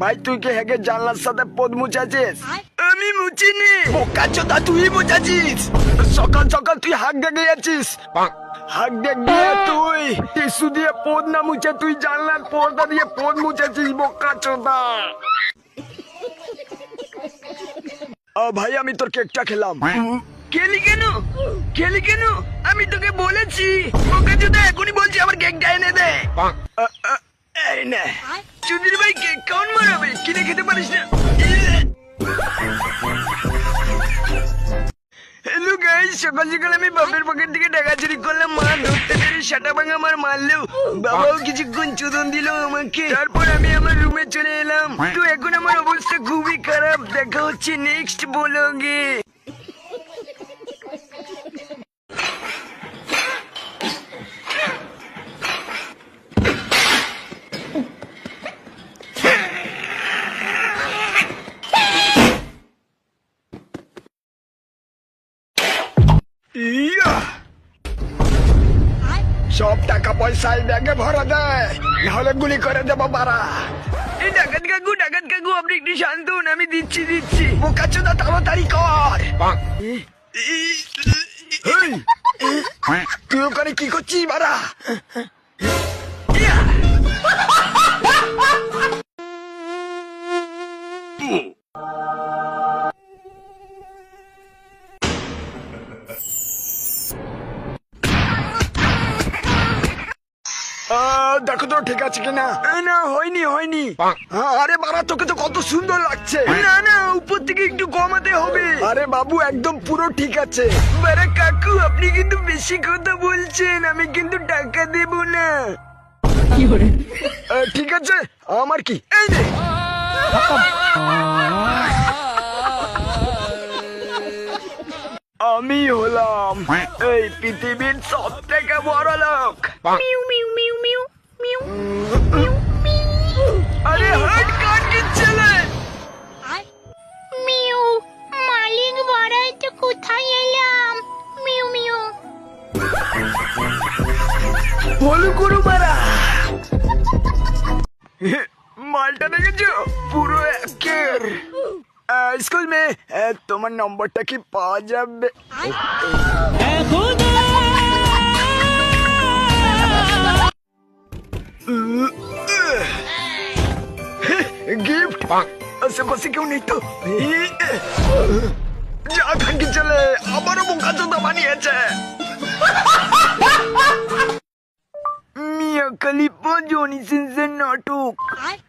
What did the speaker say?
ভাই তুই কি হেগে জানলার সাথে পদ মুছাছিস? আমি মুছিনি, বোকাচোদা তুই মুছাছিস। সকাল সকাল তুই হাঁক ডেকে যাচ্ছিস, হাঁক ডেক দিয়ে তুই টিস্যু দিয়ে পদ না মুছে তুই জানলার পর্দা দিয়ে পদ মুছেছিস, বোকাচোদা। ভাই আমি তোর কেকটা খেলাম। খেলি কেন? খেলি কেন? আমি তোকে বলেছি বোকাচোদা, এখনই বলছি আমার কেকটা এনে দে। এই নে চুদির ভাই, কেক কেমন মারাবে? কিনে খেতে পারিস না? হ্যালো গাইস, সকাল সকাল আমি বাপের পকেট থেকে টাকা চুরি করলাম। মা ধরতে পেরে সাটা ভাঙা আমার মারলেও, বাবাও কিছুক্ষণ চোদন দিল আমাকে। তারপর আমি আমার রুমে চলে এলাম। তো এখন আমার অবস্থা খুবই খারাপ। দেখা হচ্ছে নেক্সট ব্লগে। সব টাকা পয়সা ব্যাগে ভরা দেয়, নাহলে গুলি করে দেবো বাড়া। এই ডাকাত কাকু আপনি একটু শান্ত হন, আমি দিচ্ছি। বোকাচোদা তাড়াতাড়ি কর। তুই ওখানে কি করছিস বাড়া? দেখো তো ঠিক আছে কিনা। না হয়নি। আরে বাড়া, তোকে তো কত সুন্দর লাগছে। না উপর থেকে একটু কমাতে হবে। আরে বাবু একদম পুরো ঠিক আছে। বারে কাকু আপনি কিন্তু বেশি কথা বলছেন, আমি কিন্তু টাকা দেব না। ঠিক আছে, আমার কি এই নে। আমি হলাম এই পৃথিবীর সব থেকে বড় লোক। আরে হাট কাট কি ছেলে। মালিক বাড়াই তো কোথায় এলাম? বলু করু মারা। মালটা দেখেছো পুরো একের। স্কুল মে তোমার নম্বরটা কি পাওয়া যাবে? গিফট আশেপাশে কেউ নেই তো? যা খানকি চলে, আবারও বোকাচোদা বানিয়েছে। মিয়া খলিফা জনি সিনসের নাটক।